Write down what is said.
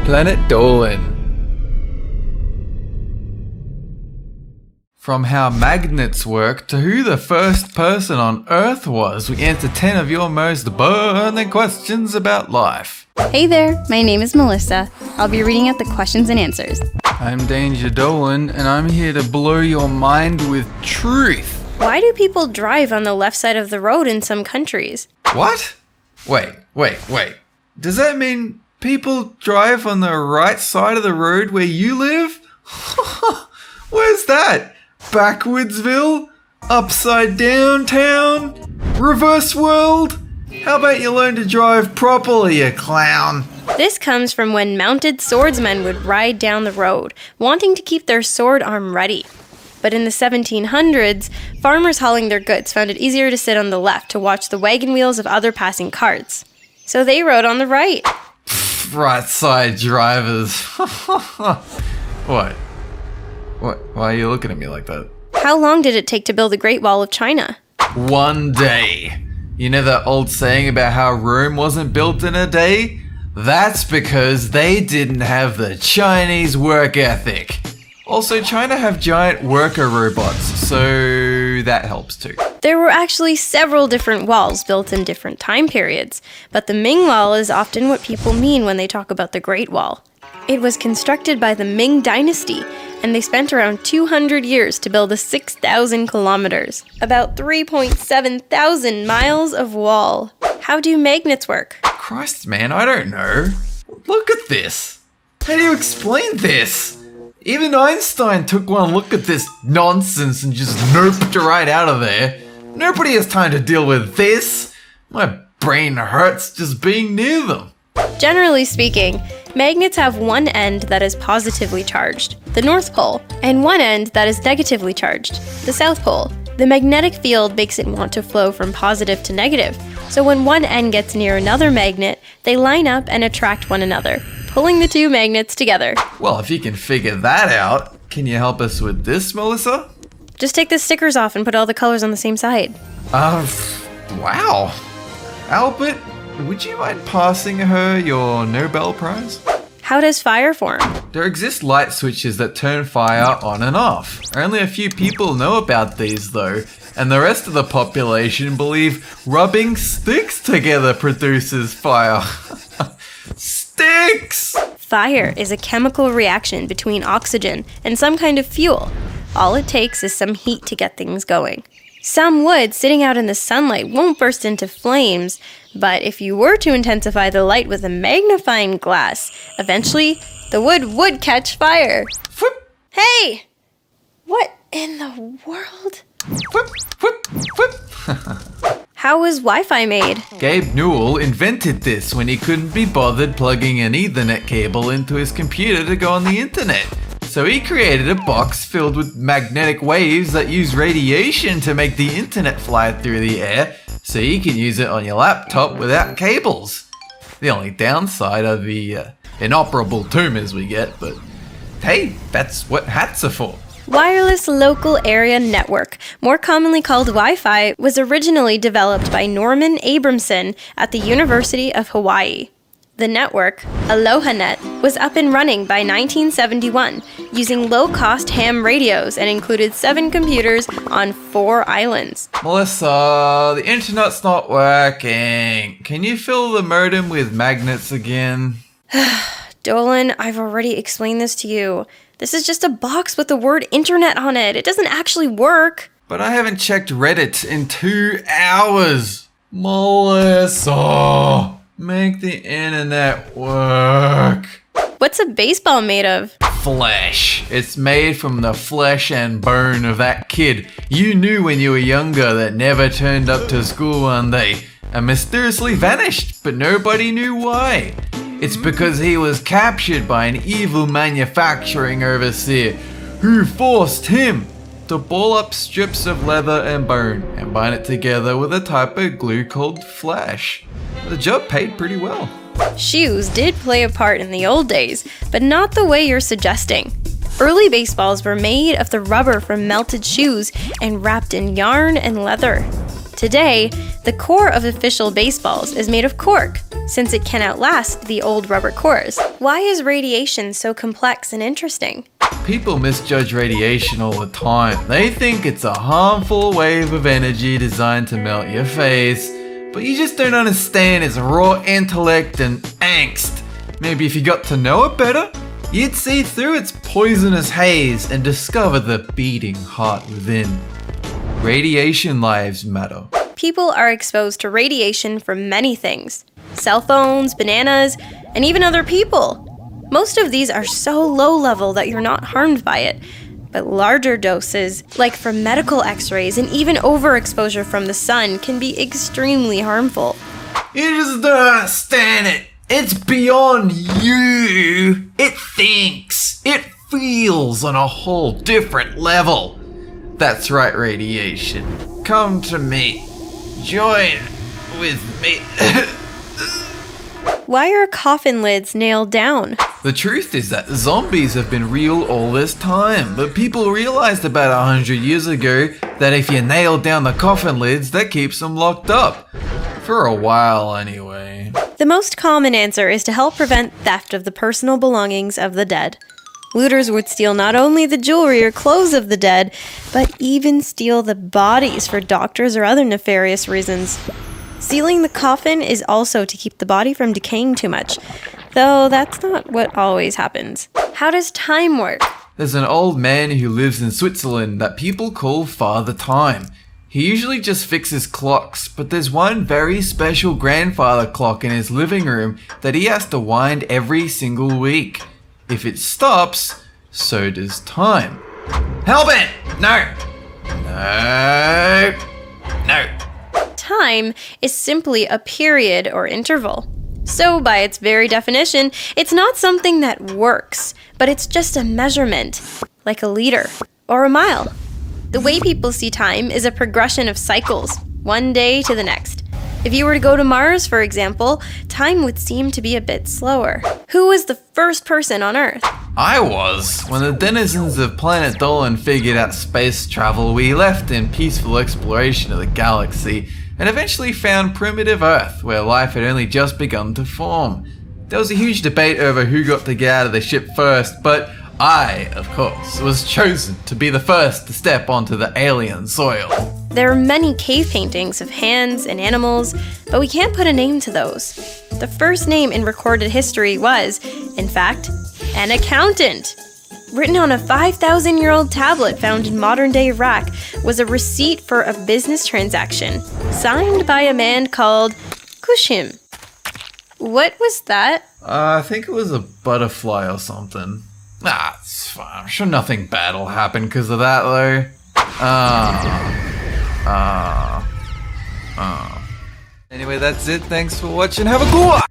Planet Dolan. From how magnets work to who the first person on Earth was, we answer 10 of your most burning questions about life. Hey there, my name is Melissa. I'll be reading out the questions and answers. I'm Danger Dolan, and I'm here to blow your mind with truth. Why do people drive on the left side of the road in some countries? What? Wait. Does that mean people drive on the right side of the road where you live? Where's that? Backwardsville? Upside down town? Reverse world? How about you learn to drive properly, you clown? This comes from when mounted swordsmen would ride down the road, wanting to keep their sword arm ready. But in the 1700s, farmers hauling their goods found it easier to sit on the left to watch the wagon wheels of other passing carts. So they rode on the right. Right side drivers. What? Why are you looking at me like that? How long did it take to build the Great Wall of China? 1 day. You know that old saying about how Rome wasn't built in a day? That's because they didn't have the Chinese work ethic. Also, China have giant worker robots, so that helps too. There were actually several different walls built in different time periods, but the Ming Wall is often what people mean when they talk about the Great Wall. It was constructed by the Ming Dynasty, and they spent around 200 years to build the 6,000 kilometers, about 3.7 thousand miles of wall. How do magnets work? Christ, man, I don't know. Look at this. How do you explain this? Even Einstein took one look at this nonsense and just noped right out of there. Nobody has time to deal with this. My brain hurts just being near them. Generally speaking, magnets have one end that is positively charged, the North Pole, and one end that is negatively charged, the South Pole. The magnetic field makes it want to flow from positive to negative, so when one end gets near another magnet, they line up and attract one another, pulling the two magnets together. Well, if you can figure that out, can you help us with this, Melissa? Just take the stickers off and put all the colors on the same side. Wow. Albert, would you mind passing her your Nobel Prize? How does fire form? There exist light switches that turn fire on and off. Only a few people know about these though, and the rest of the population believe rubbing sticks together produces fire. Sticks! Fire is a chemical reaction between oxygen and some kind of fuel. All it takes is some heat to get things going. Some wood sitting out in the sunlight won't burst into flames, but if you were to intensify the light with a magnifying glass, eventually the wood would catch fire. Whoop. Hey! What in the world? Whoop, whoop, whoop. How was Wi-Fi made? Gabe Newell invented this when he couldn't be bothered plugging an Ethernet cable into his computer to go on the internet. So he created a box filled with magnetic waves that use radiation to make the internet fly through the air, so you can use it on your laptop without cables. The only downside are the inoperable tumors we get, but hey, that's what hats are for. Wireless Local Area Network, more commonly called Wi-Fi, was originally developed by Norman Abramson at the University of Hawaii. The network, ALOHA Net, was up and running by 1971 using low-cost ham radios and included 7 computers on 4 islands. Melissa, the internet's not working. Can you fill the modem with magnets again? Dolan, I've already explained this to you. This is just a box with the word internet on it. It doesn't actually work. But I haven't checked Reddit in 2 hours. Melissa! Make the internet work. What's a baseball made of? Flesh. It's made from the flesh and bone of that kid you knew when you were younger that never turned up to school one day and mysteriously vanished, but nobody knew why. It's because he was captured by an evil manufacturing overseer who forced him to ball up strips of leather and bone and bind it together with a type of glue called flesh. The job paid pretty well. Shoes did play a part in the old days, but not the way you're suggesting. Early baseballs were made of the rubber from melted shoes and wrapped in yarn and leather. Today, the core of official baseballs is made of cork, since it can outlast the old rubber cores. Why is radiation so complex and interesting? People misjudge radiation all the time. They think it's a harmful wave of energy designed to melt your face, but you just don't understand its raw intellect and angst. Maybe if you got to know it better, you'd see through its poisonous haze and discover the beating heart within. Radiation lives matter. People are exposed to radiation from many things. Cell phones, bananas, and even other people. Most of these are so low level that you're not harmed by it. But larger doses, like from medical x-rays and even overexposure from the sun, can be extremely harmful. You just don't understand it. It's beyond you. It thinks. It feels on a whole different level. That's right, radiation. Come to me. Join with me. Why are coffin lids nailed down? The truth is that zombies have been real all this time, but people realized about 100 years ago that if you nail down the coffin lids, that keeps them locked up. For a while, anyway. The most common answer is to help prevent theft of the personal belongings of the dead. Looters would steal not only the jewelry or clothes of the dead, but even steal the bodies for doctors or other nefarious reasons. Sealing the coffin is also to keep the body from decaying too much, though that's not what always happens. How does time work? There's an old man who lives in Switzerland that people call Father Time. He usually just fixes clocks, but there's one very special grandfather clock in his living room that he has to wind every single week. If it stops, so does time. Hellbent! No! No! No! Time is simply a period or interval. So by its very definition, it's not something that works, but it's just a measurement, like a liter or a mile. The way people see time is a progression of cycles, one day to the next. If you were to go to Mars, for example, time would seem to be a bit slower. Who was the first person on Earth? I was. When the denizens of planet Dolan figured out space travel, we left in peaceful exploration of the galaxy and eventually found primitive Earth, where life had only just begun to form. There was a huge debate over who got to get out of the ship first, but I, of course, was chosen to be the first to step onto the alien soil. There are many cave paintings of hands and animals, but we can't put a name to those. The first name in recorded history was, in fact, an accountant. Written on a 5,000-year-old tablet found in modern-day Iraq was a receipt for a business transaction, signed by a man called Kushim. What was that? I think it was a butterfly or something. It's fine. I'm sure nothing bad will happen because of that, though. Anyway, that's it. Thanks for watching. Have a good one!